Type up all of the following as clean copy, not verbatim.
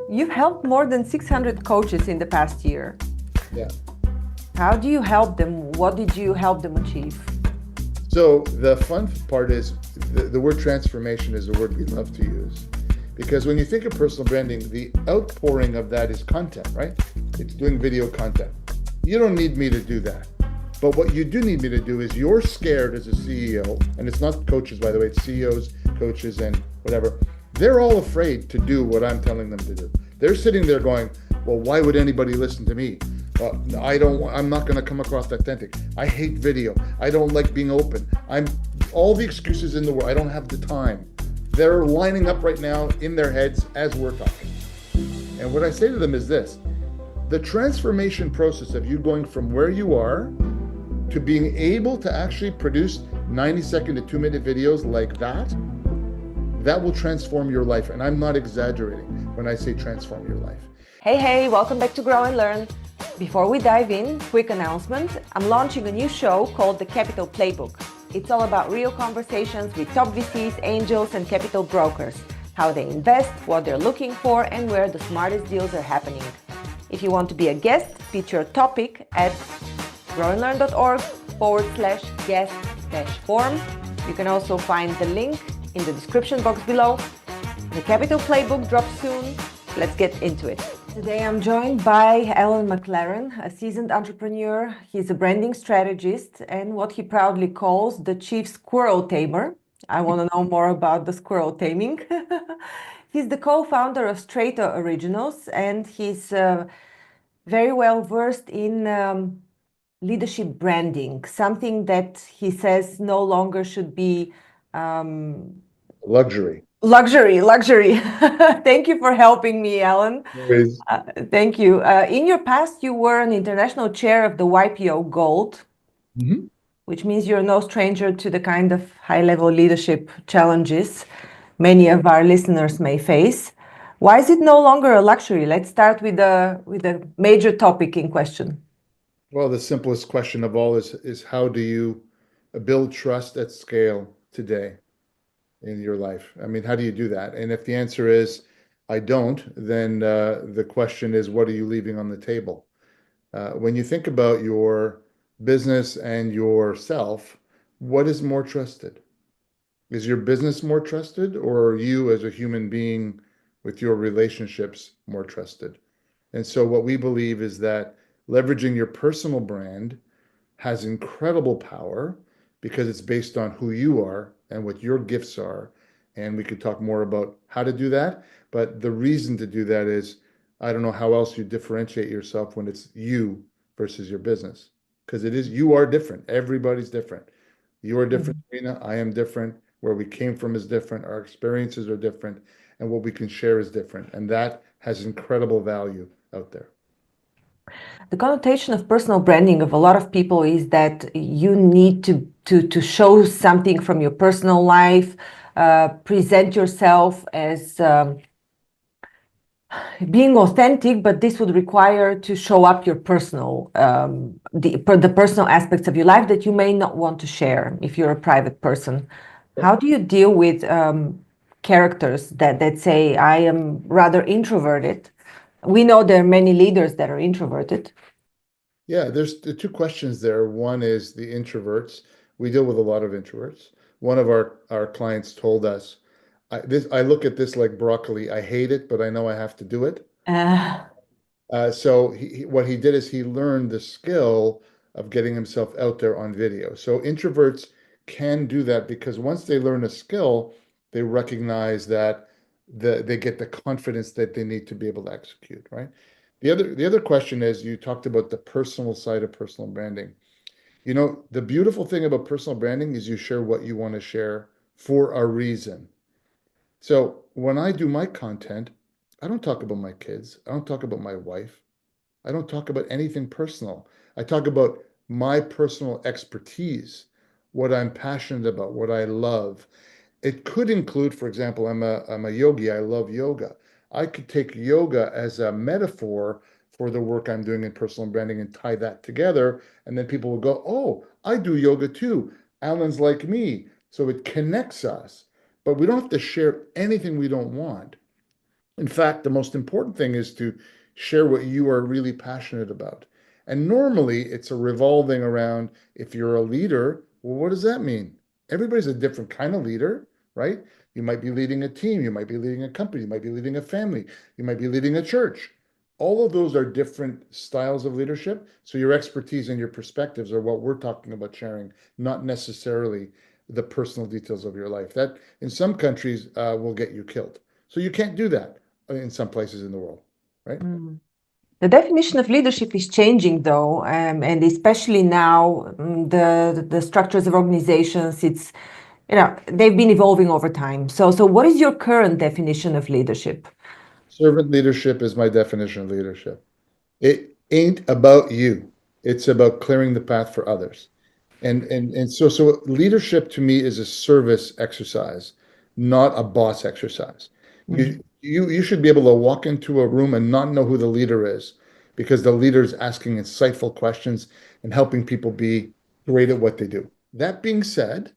You've helped more than 600 coaches in the past year. Yeah. How do you help them? What did you help them achieve? So the fun part is the word transformation is a word we love to use, because when you think of personal branding, the outpouring of that is content, right? It's doing video content. You don't need me to do that. But what you do need me to do is, you're scared as a CEO, and it's not coaches, by the way, it's CEOs, coaches, and whatever. They're all afraid to do what I'm telling them to do. They're sitting there going, well, why would anybody listen to me? I'm not going to come across authentic. I hate video. I don't like being open. I'm all the excuses in the world. I don't have the time. They're lining up right now in their heads as we're talking. And what I say to them is this: the transformation process of you going from where you are to being able to actually produce 90-second to 2-minute videos like that will transform your life. And I'm not exaggerating when I say transform your life. Hey, welcome back to Grow and Learn. Before we dive in, quick announcement. I'm launching a new show called The Capital Playbook. It's all about real conversations with top VCs, angels, and capital brokers, how they invest, what they're looking for, and where the smartest deals are happening. If you want to be a guest, feature a topic at grownlearn.org/guest-form. You can also find the link in the description box below. The Capital Playbook drops soon. Let's get into it. Today I'm joined by Alan McLaren, a seasoned entrepreneur. He's a branding strategist and what he proudly calls the chief squirrel tamer. I want to know more about the squirrel taming. He's the co-founder of STRATA Originals, and he's very well versed in leadership branding, something that he says no longer should be Luxury. Luxury. Thank you for helping me, Alan. Anyways, Thank you. In your past, you were an international chair of the YPO Gold, which means you're no stranger to the kind of high-level leadership challenges many of our listeners may face. Why is it no longer a luxury? Let's start with the major topic in question. Well, the simplest question of all is how do you build trust at scale today in your life? I mean, how do you do that? And if the answer is I don't, then the question is, what are you leaving on the table? When you think about your business and yourself, what is more trusted? Is your business more trusted, or are you as a human being with your relationships more trusted? And so what we believe is that leveraging your personal brand has incredible power because it's based on who you are and what your gifts are. And we could talk more about how to do that. But the reason to do that is, I don't know how else you differentiate yourself when it's you versus your business. Because you are different. Everybody's different. You are different, Rena. I am different. Where we came from is different. Our experiences are different. And what we can share is different. And that has incredible value out there. The connotation of personal branding of a lot of people is that you need to show something from your personal life, present yourself as being authentic, but this would require to show up your personal, the personal aspects of your life that you may not want to share if you're a private person. How do you deal with characters that say, I am rather introverted? We know there are many leaders that are introverted. Yeah, there's the two questions there. One is the introverts. We deal with a lot of introverts. One of our clients told us, I look at this like broccoli. I hate it, but I know I have to do it. So what he did is he learned the skill of getting himself out there on video. So introverts can do that because once they learn a skill, they recognize that they get the confidence that they need to be able to execute, right? The other question is, you talked about the personal side of personal branding. You know, the beautiful thing about personal branding is you share what you want to share for a reason. So when I do my content, I don't talk about my kids. I don't talk about my wife. I don't talk about anything personal. I talk about my personal expertise, what I'm passionate about, what I love. It could include, for example, I'm a yogi. I love yoga. I could take yoga as a metaphor for the work I'm doing in personal branding and tie that together. And then people will go, oh, I do yoga too. Alan's like me. So it connects us. But we don't have to share anything we don't want. In fact, the most important thing is to share what you are really passionate about. And normally it's a revolving around if you're a leader, well, what does that mean? Everybody's a different kind of leader, right? You might be leading a team, you might be leading a company, you might be leading a family, you might be leading a church. All of those are different styles of leadership. So your expertise and your perspectives are what we're talking about sharing, not necessarily the personal details of your life. That in some countries will get you killed. So you can't do that in some places in the world, right? Mm. The definition of leadership is changing, though, and especially now, the structures of organizations, they've been evolving over time. So what is your current definition of leadership? Servant leadership is my definition of leadership. It ain't about you. It's about clearing the path for others. And so leadership to me is a service exercise, not a boss exercise. Mm. You should be able to walk into a room and not know who the leader is because the leader is asking insightful questions and helping people be great at what they do. That being said,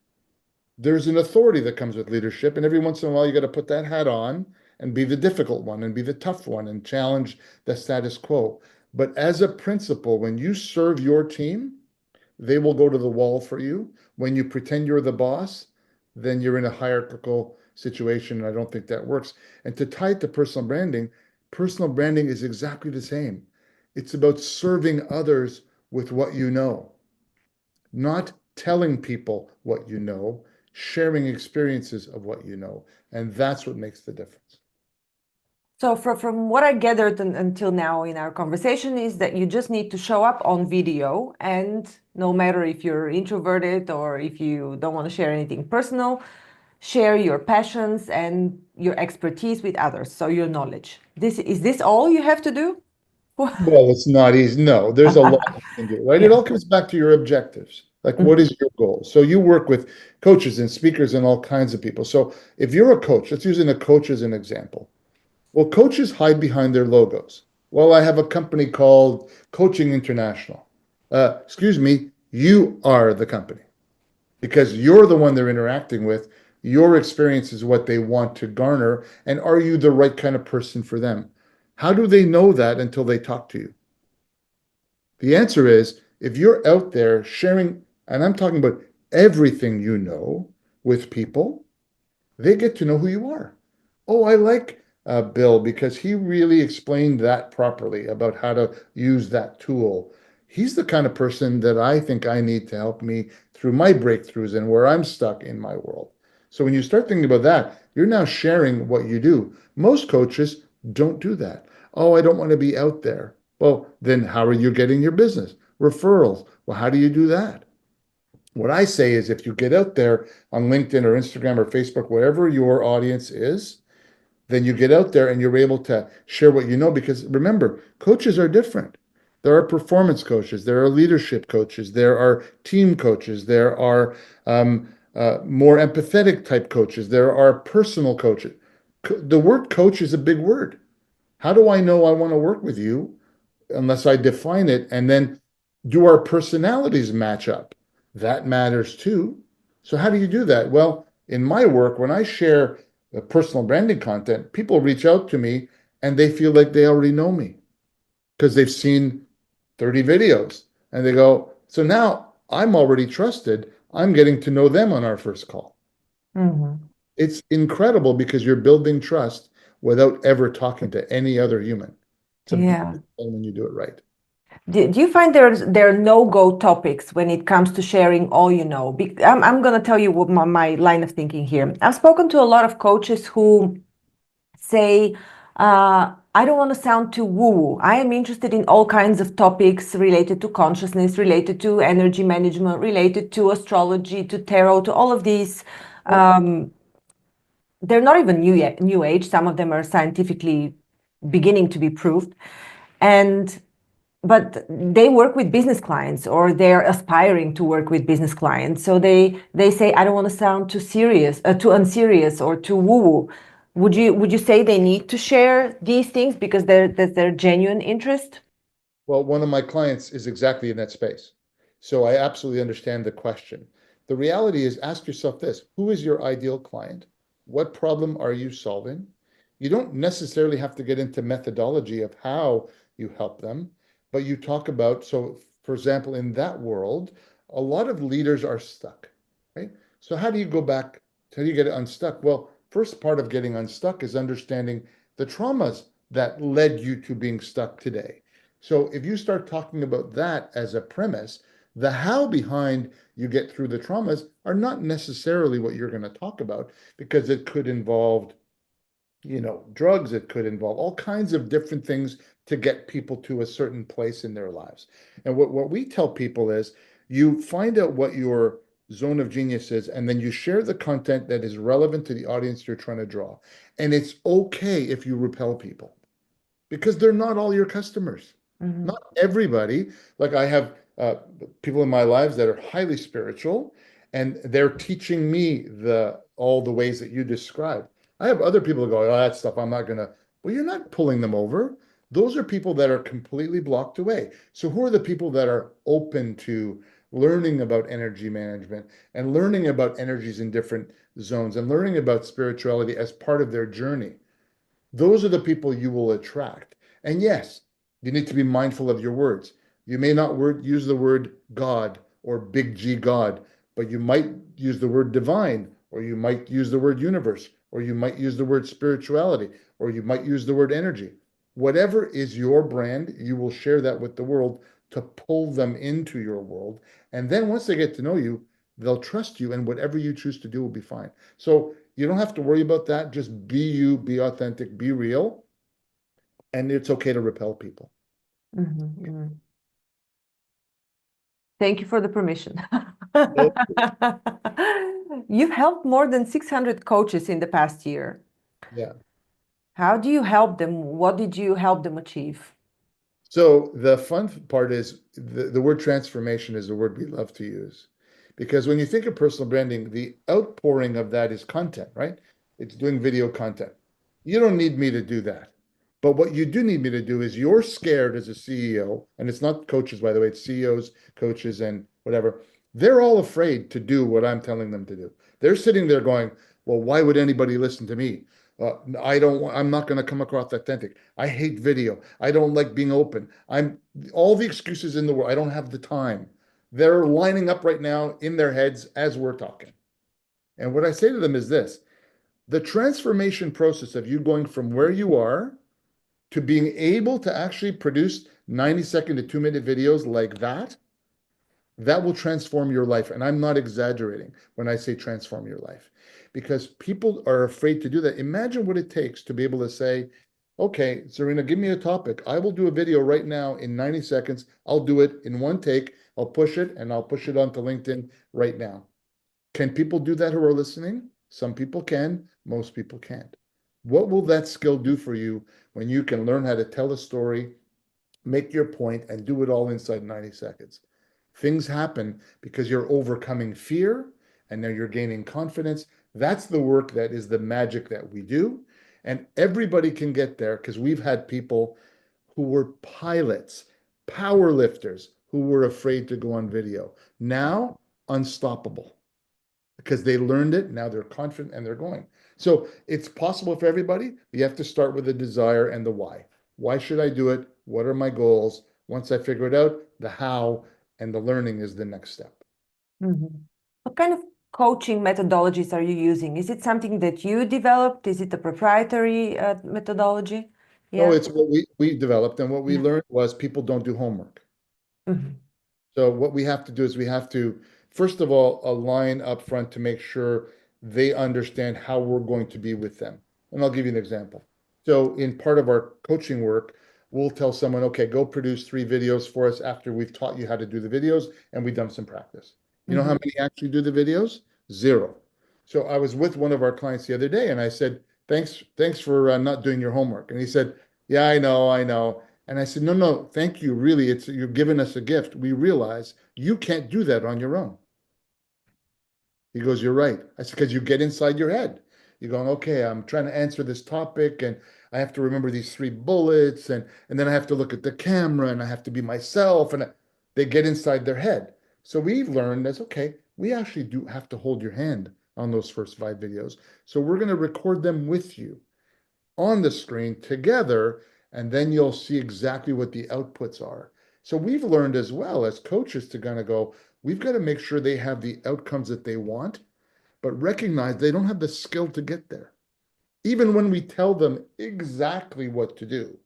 there's an authority that comes with leadership, and every once in a while you got to put that hat on and be the difficult one and be the tough one and challenge the status quo. But as a principle, when you serve your team, they will go to the wall for you. When you pretend you're the boss, then you're in a hierarchical situation, and I don't think that works. And to tie it to personal branding is exactly the same. It's about serving others with what you know, not telling people what you know, sharing experiences of what you know. And that's what makes the difference. So from what I gathered until now in our conversation is that you just need to show up on video, and no matter if you're introverted or if you don't want to share anything personal, share your passions and your expertise with others, so your knowledge. Is this all you have to do? Well, it's not easy. No, there's a lot you can do, right? It Yeah. all comes back to your objectives. Like, what Mhm. is your goal? So you work with coaches and speakers and all kinds of people. So if you're a coach, let's use a coach as an example. Well, coaches hide behind their logos. Well, I have a company called Coaching International. Excuse me, you are the company because you're the one they're interacting with. Your experience is what they want to garner. And are you the right kind of person for them? How do they know that until they talk to you? The answer is if you're out there sharing, and I'm talking about everything you know with people, they get to know who you are. Oh, I like Bill because he really explained that properly about how to use that tool. He's the kind of person that I think I need to help me through my breakthroughs and where I'm stuck in my world. So when you start thinking about that, you're now sharing what you do. Most coaches don't do that. Oh, I don't want to be out there. Well, then how are you getting your business? Referrals. Well, how do you do that? What I say is if you get out there on LinkedIn or Instagram or Facebook, wherever your audience is, then you get out there and you're able to share what you know. Because remember, coaches are different. There are performance coaches, there are leadership coaches, there are team coaches, there are more empathetic type coaches, there are personal coaches. The word coach is a big word. How do I know I want to work with you unless I define it? And then do our personalities match up? That matters too. So how do you do that? Well, in my work, when I share personal branding content, people reach out to me and they feel like they already know me because they've seen 30 videos and they go, so now I'm already trusted. I'm getting to know them on our first call. Mhm. It's incredible because you're building trust without ever talking to any other human. It's a Yeah. beautiful thing when you do it right. Do you find there are no-go topics when it comes to sharing all you know? I'm going to tell you what my line of thinking here. I've spoken to a lot of coaches who say, I don't want to sound too woo-woo. I am interested in all kinds of topics related to consciousness, related to energy management, related to astrology, to tarot, to all of these. Um, they're not even new age. Some of them are scientifically beginning to be proved. And but they work with business clients, or they're aspiring to work with business clients. So they say, I don't want to sound too serious, too unserious, or too woo-woo. Would you say they need to share these things because that's their genuine interest? Well, one of my clients is exactly in that space. So I absolutely understand the question. The reality is ask yourself this, who is your ideal client? What problem are you solving? You don't necessarily have to get into methodology of how you help them, but you talk about, so for example, in that world, a lot of leaders are stuck, right? So how do you go back? How do you get unstuck? Well, first part of getting unstuck is understanding the traumas that led you to being stuck today. So if you start talking about that as a premise, the how behind you get through the traumas are not necessarily what you're going to talk about, because it could involve, drugs. It could involve all kinds of different things to get people to a certain place in their lives. And what we tell people is you find out what your zone of genius is, and then you share the content that is relevant to the audience you're trying to draw. And it's okay if you repel people, because they're not all your customers. Mm-hmm. Not everybody. Like I have people in my lives that are highly spiritual, and they're teaching me all the ways that you described. I have other people who go, oh, that stuff, I'm not gonna. Well, you're not pulling them over. Those are people that are completely blocked away. So who are the people that are open to learning about energy management and learning about energies in different zones and learning about spirituality as part of their journey? Those are the people you will attract. And yes, you need to be mindful of your words. You may not use the word God or big G God, but you might use the word divine, or you might use the word universe, or you might use the word spirituality, or you might use the word energy. Whatever is your brand, you will share that with the world to pull them into your world. And then once they get to know you, they'll trust you, and whatever you choose to do will be fine. So you don't have to worry about that. Just be you, be authentic, be real, and it's okay to repel people. Mm-hmm. Mm-hmm. Thank you for the permission. Oh, You've helped more than 600 coaches in the past year. yeah. How do you help them? What did you help them achieve? So the fun part is the word transformation is a word we love to use, because when you think of personal branding, the outpouring of that is content, right? It's doing video content. You don't need me to do that. But what you do need me to do is, you're scared as a CEO, and it's not coaches, by the way, it's CEOs, coaches, and whatever. They're all afraid to do what I'm telling them to do. They're sitting there going, well, why would anybody listen to me? I'm not going to come across authentic. I hate video. I don't like being open. I'm all the excuses in the world. I don't have the time. They're lining up right now in their heads as we're talking. And what I say to them is this: the transformation process of you going from where you are to being able to actually produce 90-second to 2-minute videos like that will transform your life. And I'm not exaggerating when I say transform your life, because people are afraid to do that. Imagine what it takes to be able to say, okay, Serena, give me a topic. I will do a video right now in 90 seconds. I'll do it in one take. I'll push it, and I'll push it onto LinkedIn right now. Can people do that who are listening? Some people can, most people can't. What will that skill do for you when you can learn how to tell a story, make your point, and do it all inside 90 seconds? Things happen because you're overcoming fear, and now you're gaining confidence. That's the work that is the magic that we do. And everybody can get there, because we've had people who were pilots, power lifters, who were afraid to go on video. Now, unstoppable, because they learned it. Now they're confident and they're going. So it's possible for everybody. You have to start with the desire and the why. Why should I do it? What are my goals? Once I figure it out, the how and the learning is the next step. Mm-hmm. What kind of coaching methodologies are you using? Is it something that you developed? Is it a proprietary methodology? No, Yeah. it's what we developed, and what we Yeah. learned was people don't do homework. Mm-hmm. So what we have to do is we have to, first of all, align up front to make sure they understand how we're going to be with them. And I'll give you an example. So in part of our coaching work, we'll tell someone, okay, go produce 3 videos for us after we've taught you how to do the videos and we've done some practice. You know Mm-hmm. how many actually do the videos? Zero. So I was with one of our clients the other day, and I said, thanks for not doing your homework. And he said, yeah, I know. And I said, no, no, thank you. Really, you're giving us a gift. We realize you can't do that on your own. He goes, you're right. I said, because you get inside your head. You're going, okay, I'm trying to answer this topic, and I have to remember these 3 bullets, and then I have to look at the camera, and I have to be myself, and they get inside their head. So we've learned that's okay. We actually do have to hold your hand on those first 5 videos. So we're going to record them with you. on the screen together, and then you'll see exactly what the outputs are. So we've learned as well as coaches to kind of go, we've got to make sure they have the outcomes that they want, but recognize they don't have the skill to get there. Even when we tell them exactly what to do,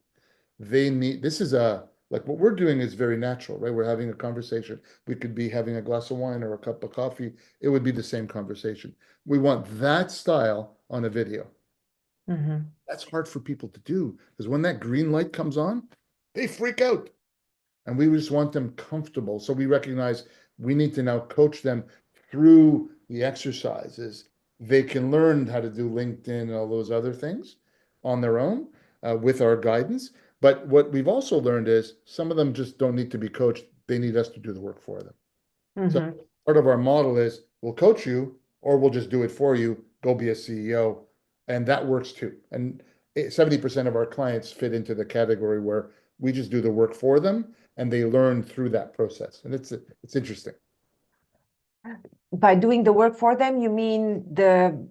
they need, this is a, like what we're doing is very natural, right? We're having a conversation. We could be having a glass of wine or a cup of coffee. It would be the same conversation. We want that style on a video. Mm-hmm. That's hard for people to do because when that green light comes on, they freak out. And we just want them comfortable. So we recognize we need to now coach them through the exercises. They can learn how to do LinkedIn and all those other things on their own with our guidance. But what we've also learned is some of them just don't need to be coached. They need us to do the work for them. So Mm-hmm. part of our model is we'll coach you or we'll just do it for you. Go be a CEO. And that works too. And 70% of our clients fit into the category where we just do the work for them and they learn through that process. And it's interesting. By doing the work for them, you mean the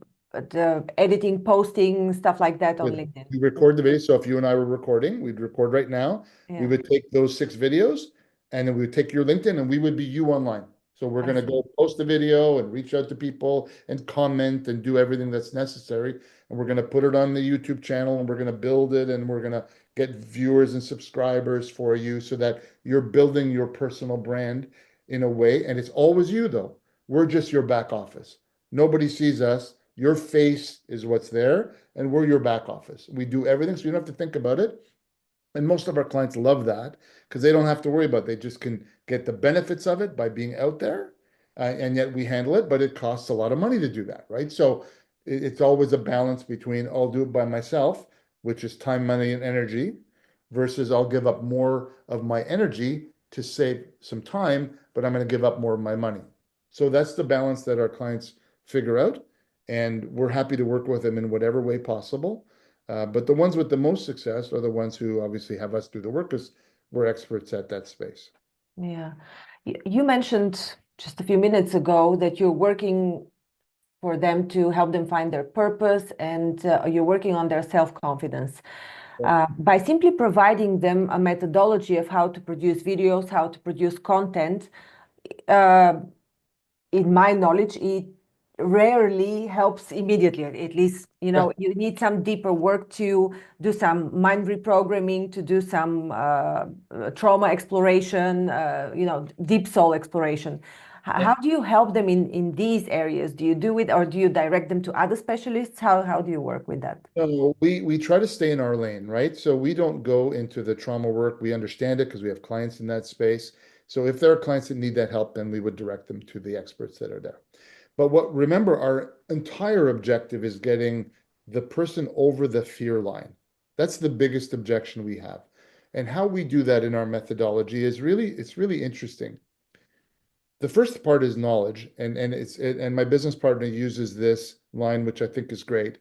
editing, posting, stuff like that on LinkedIn? We record the video. So if you and I were recording, we'd record right now. We Yeah, would take those 6 videos and then we would take your LinkedIn and we would be you online. So we're I going to see. go post the video and reach out to people and comment and do everything that's necessary. And we're going to put it on the YouTube channel and we're going to build it and we're going to get viewers and subscribers for you so that you're building your personal brand in a way. And it's always you though. We're just your back office. Nobody sees us. Your face is what's there, and we're your back office. We do everything, so you don't have to think about it. And most of our clients love that because they don't have to worry about it. They just can get the benefits of it by being out there, and yet we handle it, but it costs a lot of money to do that, right? So it's always a balance between I'll do it by myself, which is time, money, and energy, versus I'll give up more of my energy to save some time, but I'm going to give up more of my money. So that's the balance that our clients figure out, and we're happy to work with them in whatever way possible. But the ones with the most success are the ones who obviously have us do the work because we're experts at that space. Yeah. You mentioned just a few minutes ago that you're working for them to help them find their purpose and you're working on their self-confidence. By simply providing them a methodology of how to produce videos, how to produce content, in my knowledge, it rarely helps immediately. At least, Yeah. you need some deeper work to do some mind reprogramming, to do some trauma exploration, deep soul exploration. How do you help them in these areas? Do you do it or do you direct them to other specialists? How do you work with that? So we try to stay in our lane, right? So we don't go into the trauma work. We understand it because we have clients in that space. So if there are clients that need that help, then we would direct them to the experts that are there. But remember, our entire objective is getting the person over the fear line. That's the biggest objection we have. And how we do that in our methodology is it's really interesting. The first part is knowledge, and my business partner uses this line, which I think is great,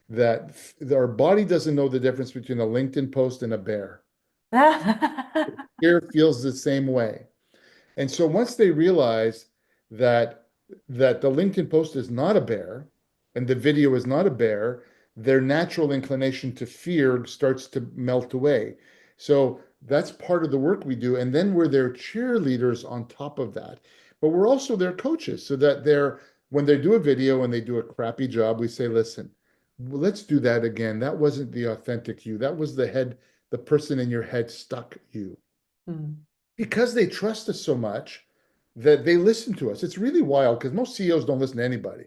that our body doesn't know the difference between a LinkedIn post and a bear. Fear feels the same way. And so once they realize that the LinkedIn post is not a bear and the video is not a bear, their natural inclination to fear starts to melt away. So that's part of the work we do. And then we're their cheerleaders on top of that. But we're also their coaches so that when they do a video and they do a crappy job, we say, listen, let's do that again. That wasn't the authentic you. That was the person in your head stuck you. Mm. Because they trust us so much that they listen to us. It's really wild because most CEOs don't listen to anybody.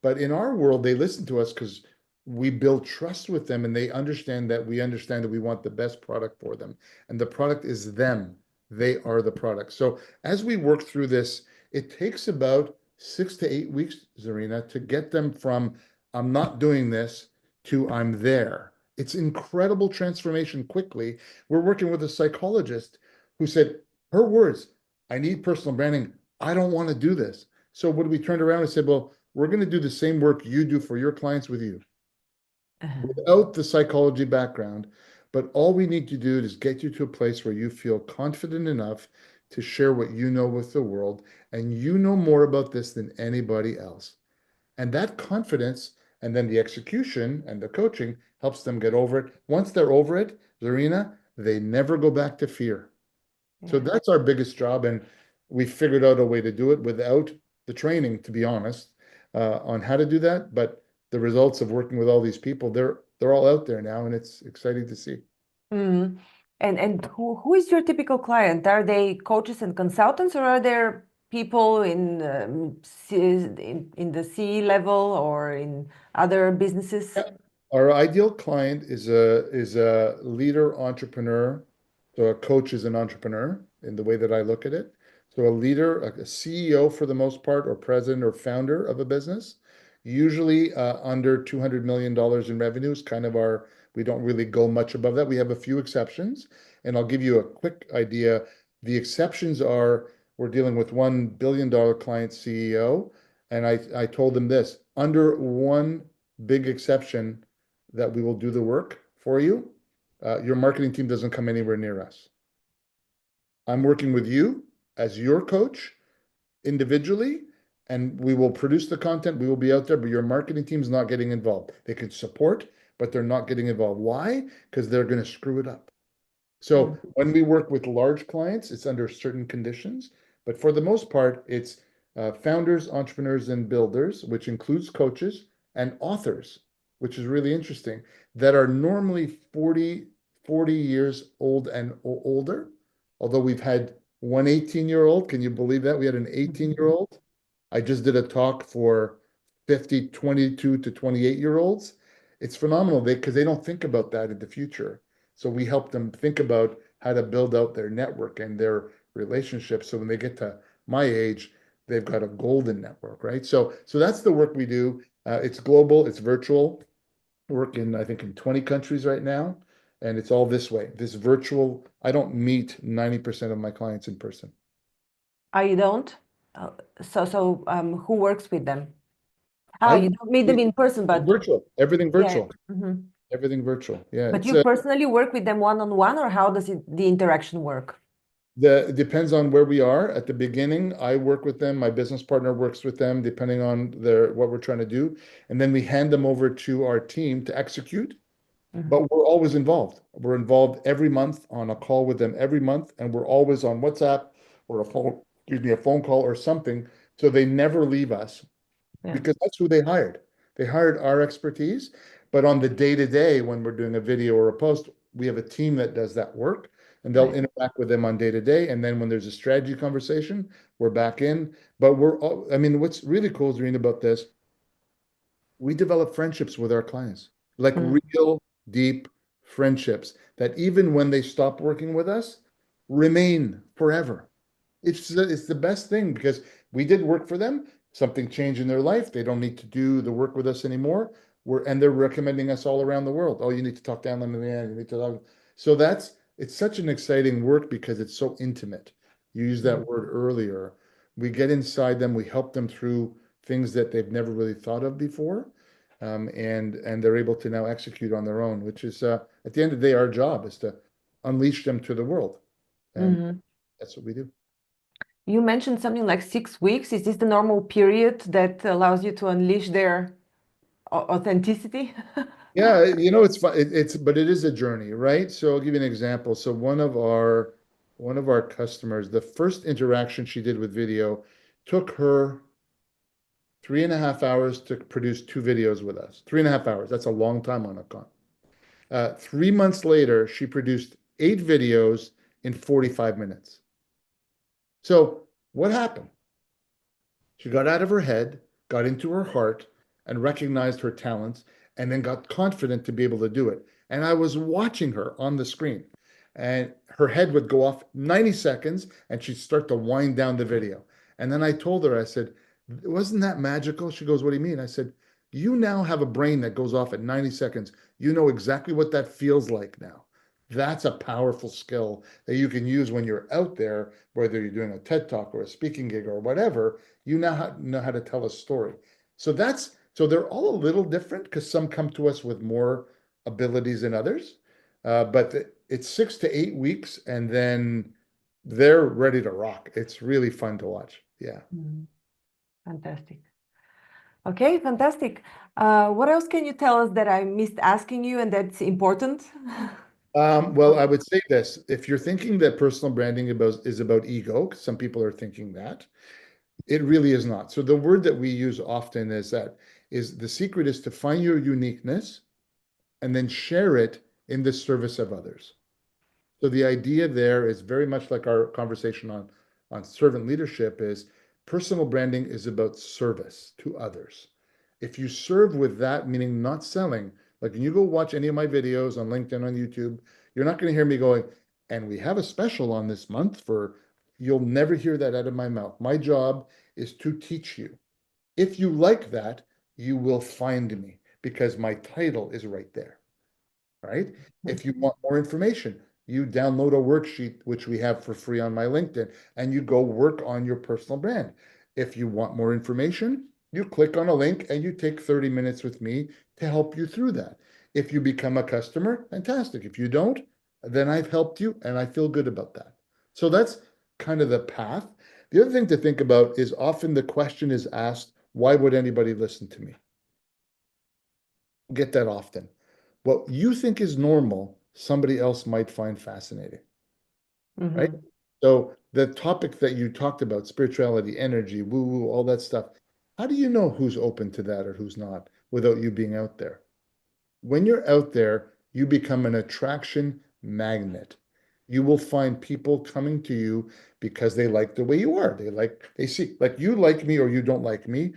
But in our world, they listen to us because we build trust with them and they understand that we want the best product for them. And the product is them. They are the product. So as we work through this, it takes about 6 to 8 weeks, Zarina, to get them from I'm not doing this to I'm there. It's incredible transformation quickly. We're working with a psychologist who said, her words, I need personal branding. I don't want to do this. So when we turned around and said, well, we're going to do the same work you do for your clients with you without the psychology background. But all we need to do is get you to a place where you feel confident enough to share what you know with the world. And you know more about this than anybody else. And that confidence And then the execution and the coaching helps them get over it. Once they're over it, Zarina, they never go back to fear. So Yeah. that's our biggest job. And we figured out a way to do it without the training, to be honest, on how to do that. But the results of working with all these people, they're all out there now, and it's exciting to see. Mm. And who is your typical client? Are they coaches and consultants, or are there people in the C level or in other businesses? Yeah. Our ideal client is a leader entrepreneur. So a coach is an entrepreneur in the way that I look at it. So a leader, a CEO for the most part, or president or founder of a business, usually under $200 million in revenue is kind of we don't really go much above that. We have a few exceptions, and I'll give you a quick idea. The exceptions are we're dealing with $1 billion client CEO, and I told them this, under one big exception that we will do the work for you. Your marketing team doesn't come anywhere near us. I'm working with you as your coach individually, and we will produce the content. We will be out there, but your marketing team is not getting involved. They can support, but they're not getting involved. Why? Because they're going to screw it up. So when we work with large clients, it's under certain conditions, but for the most part, it's founders, entrepreneurs, and builders, which includes coaches and authors, which is really interesting, that are normally 40 years old and older. Although we've had one 18-year-old, can you believe that? We had an 18-year-old. I just did a talk for 22 to 28-year-olds. It's phenomenal because they don't think about that in the future. So we help them think about how to build out their network and their relationships. So when they get to my age, they've got a golden network, right? So that's the work we do. It's global, it's virtual. Work in, I think, in 20 countries right now. And it's all this way, this virtual. I don't meet 90% of my clients in person. You don't? Who works with them? I You don't meet them in person, but virtual, everything yeah. virtual, everything virtual. Yeah. But you personally work with them one-on-one, or how does the interaction work? It depends on where we are. At the beginning, I work with them. My business partner works with them, depending on what we're trying to do. And then we hand them over to our team to execute. But we're always involved. We're involved every month on a call with them every month, and we're always on WhatsApp or a phone call or something. So they never leave us because that's who they hired. They hired our expertise. But on the day-to-day, when we're doing a video or a post, we have a team that does that work, and they'll interact with them on day-to-day. And then when there's a strategy conversation, we're back in. But what's really cool, Zareen, about this, we develop friendships with our clients, like real deep friendships that even when they stop working with us, remain forever. It's the best thing because we did work for them. Something changed in their life. They don't need to do the work with us anymore. And they're recommending us all around the world. Oh, you need to talk down them in the end. You need to talk. So it's such an exciting work because it's so intimate. You used that word earlier. We get inside them. We help them through things that they've never really thought of before. And they're able to now execute on their own, which is at the end of the day, our job is to unleash them to the world. And that's what we do. You mentioned something like 6 weeks. Is this the normal period that allows you to unleash their authenticity? Yeah, it's fun. But it is a journey, right? So I'll give you an example. So one of our customers, the first interaction she did with video took her 3.5 hours to produce 2 videos with us. 3.5 hours. That's a long time on a con. 3 months later, she produced 8 videos in 45 minutes. So what happened? She got out of her head, got into her heart, and recognized her talents, and then got confident to be able to do it. And I was watching her on the screen, and her head would go off 90 seconds, and she'd start to wind down the video. And then I told her, I said, wasn't that magical? She goes, what do you mean? I said, you now have a brain that goes off at 90 seconds. You know exactly what that feels like now. That's a powerful skill that you can use when you're out there, whether you're doing a TED Talk or a speaking gig or whatever, you now know how to tell a story. So they're all a little different because some come to us with more abilities than others. But it's 6 to 8 weeks, and then they're ready to rock. It's really fun to watch. Yeah. Fantastic. Okay, fantastic. What else can you tell us that I missed asking you and that's important? Well, I would say this. If you're thinking that personal branding is about ego, 'cause some people are thinking that, it really is not. So the word that we use often is the secret is to find your uniqueness and then share it in the service of others. So the idea there is very much like our conversation on servant leadership is personal branding is about service to others. If you serve with that, meaning not selling, like when you go watch any of my videos on LinkedIn, on YouTube, you're not going to hear me going, and we have a special on this month for, you'll never hear that out of my mouth. My job is to teach you. If you like that, you will find me because my title is right there, right? If you want more information, you download a worksheet, which we have for free on my LinkedIn, and you go work on your personal brand. If you want more information, you click on a link and you take 30 minutes with me to help you through that. If you become a customer, fantastic. If you don't, then I've helped you and I feel good about that. So that's kind of the path. The other thing to think about is often the question is asked, why would anybody listen to me? Get that often. What you think is normal, somebody else might find fascinating, right? Mhm. So the topic that you talked about, spirituality, energy, woo-woo, all that stuff, how do you know who's open to that or who's not without you being out there? When you're out there, you become an attraction magnet. You will find people coming to you because they like the way you are. They see, like you like me or you don't like me,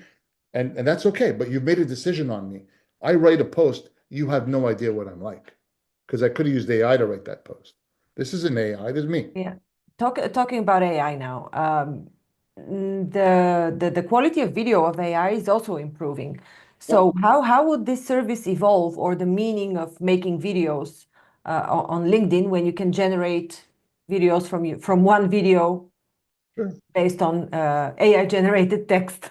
and that's okay, but you've made a decision on me. I write a post, you have no idea what I'm like because I could have used AI to write that post. This isn't AI, this is me. Yeah. Talking about AI now, the quality of video of AI is also improving. Yeah, So how would this service evolve, or the meaning of making videos on LinkedIn when you can generate videos from one video sure. based on AI generated text?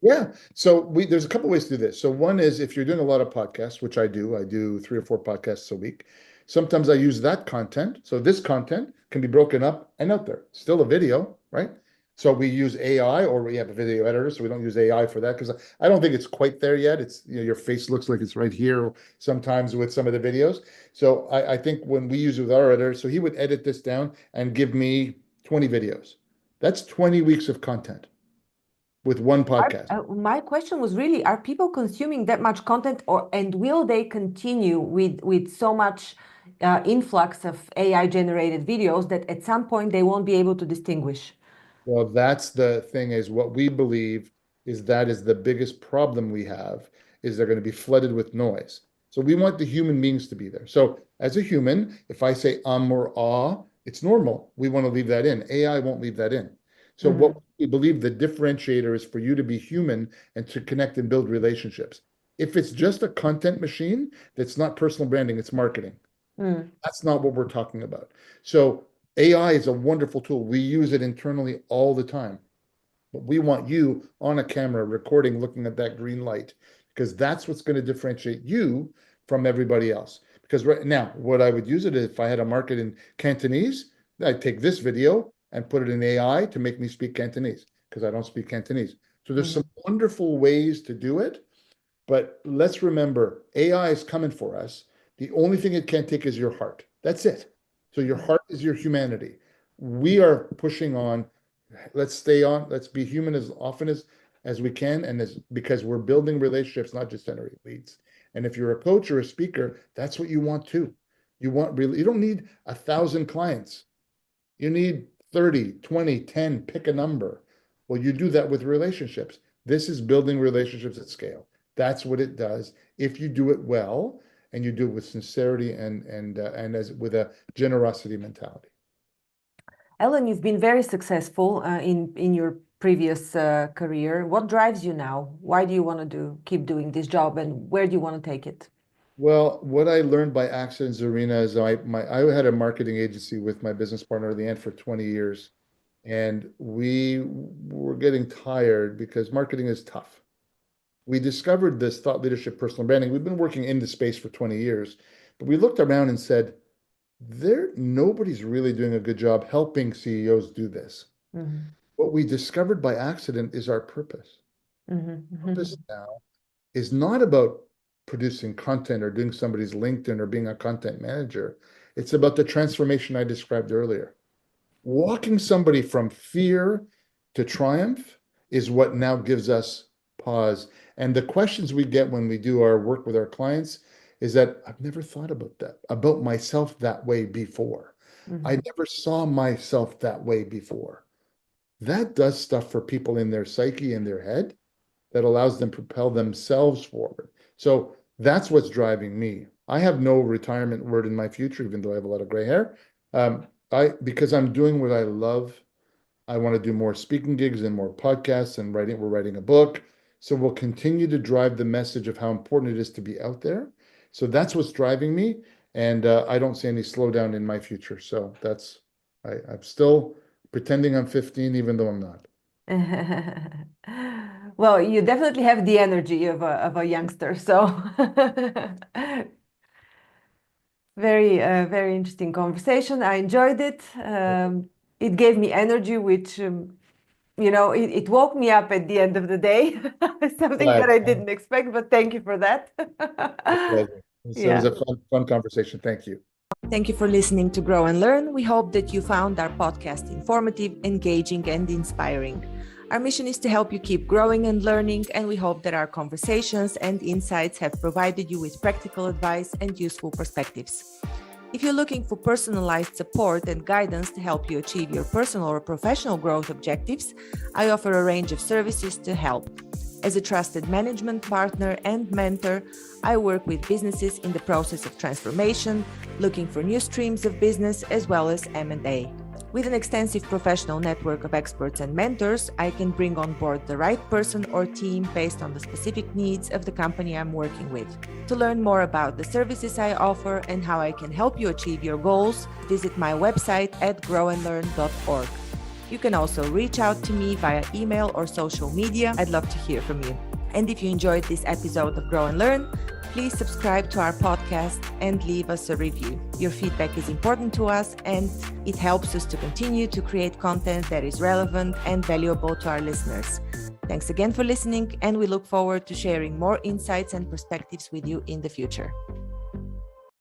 Yeah. So there's a couple ways to do this. So one is if you're doing a lot of podcasts, which I do 3 or 4 podcasts a week. Sometimes I use that content. So this content can be broken up and out there. Still a video, right? So we use AI or we have a video editor, so we don't use AI for that because I don't think it's quite there yet. It's, your face looks like it's right here sometimes with some of the videos. So I think when we use it with our editor, so he would edit this down and give me 20 videos. That's 20 weeks of content with one podcast. My question was really, are people consuming that much content, and will they continue with so much influx of AI generated videos that at some point they won't be able to distinguish? Well, that's the thing is what we believe is that is the biggest problem we have is they're going to be flooded with noise. So we want the human beings to be there. So as a human, if I say or ah, it's normal. We want to leave that in. AI won't leave that in. So what Mhm. we believe the differentiator is for you to be human and to connect and build relationships. If it's just a content machine, that's not personal branding, it's marketing. Mm. That's not what we're talking about. So AI is a wonderful tool. We use it internally all the time. But we want you on a camera recording, looking at that green light, because that's what's going to differentiate you from everybody else. Because right now, what I would use it if I had a market in Cantonese, I'd take this video and put it in AI to make me speak Cantonese because I don't speak Cantonese. So there's some Mhm. wonderful ways to do it. But let's remember, AI is coming for us. The only thing it can't take is your heart. That's it. So your heart is your humanity. We are pushing on, let's stay on, let's be human as often as we can, and as because we're building relationships, not just generating leads. And if you're a coach or a speaker, that's what you want too. You want really, you don't need 1,000 clients. You need 30, 20, 10, pick a number. Well, you do that with relationships. This is building relationships at scale. That's what it does. If you do it well and you do it with sincerity and as with a generosity mentality. Ellen, you've been very successful in your previous career. What drives you now? Why do you want to keep doing this job, and where do you want to take it? Well, what I learned by accident, Zarina, is I had a marketing agency with my business partner, Leanne, for 20 years. And we were getting tired because marketing is tough. We discovered this thought leadership personal branding. We've been working in the space for 20 years, but we looked around and said, nobody's really doing a good job helping CEOs do this. Mhm. What we discovered by accident is our purpose. Purpose now is not about producing content or doing somebody's LinkedIn or being a content manager. It's about the transformation I described earlier. Walking somebody from fear to triumph is what now gives us pause. And the questions we get when we do our work with our clients is that I've never thought about that, about myself that way before. I never saw myself that way before. That does stuff for people in their psyche, in their head, that allows them to propel themselves forward. So that's what's driving me. I have no retirement word in my future, even though I have a lot of gray hair. Because I'm doing what I love. I want to do more speaking gigs and more podcasts and writing. We're writing a book. So we'll continue to drive the message of how important it is to be out there. So that's what's driving me. And I don't see any slowdown in my future. So I'm still pretending I'm 15, even though I'm not. Well, you definitely have the energy of a youngster. So very interesting conversation. I enjoyed it. It gave me energy, which, it woke me up at the end of the day. Something that I didn't expect, but thank you for that. So it was a fun conversation. Thank you. Thank you for listening to Grow and Learn. We hope that you found our podcast informative, engaging, and inspiring. Our mission is to help you keep growing and learning, and we hope that our conversations and insights have provided you with practical advice and useful perspectives. If you're looking for personalized support and guidance to help you achieve your personal or professional growth objectives, I offer a range of services to help. As a trusted management partner and mentor, I work with businesses in the process of transformation, looking for new streams of business as well as M&A. With an extensive professional network of experts and mentors, I can bring on board the right person or team based on the specific needs of the company I'm working with. To learn more about the services I offer and how I can help you achieve your goals, visit my website at grownlearn.org. You can also reach out to me via email or social media. I'd love to hear from you. And if you enjoyed this episode of Grow and Learn, please subscribe to our podcast and leave us a review. Your feedback is important to us, and it helps us to continue to create content that is relevant and valuable to our listeners. Thanks again for listening, and we look forward to sharing more insights and perspectives with you in the future.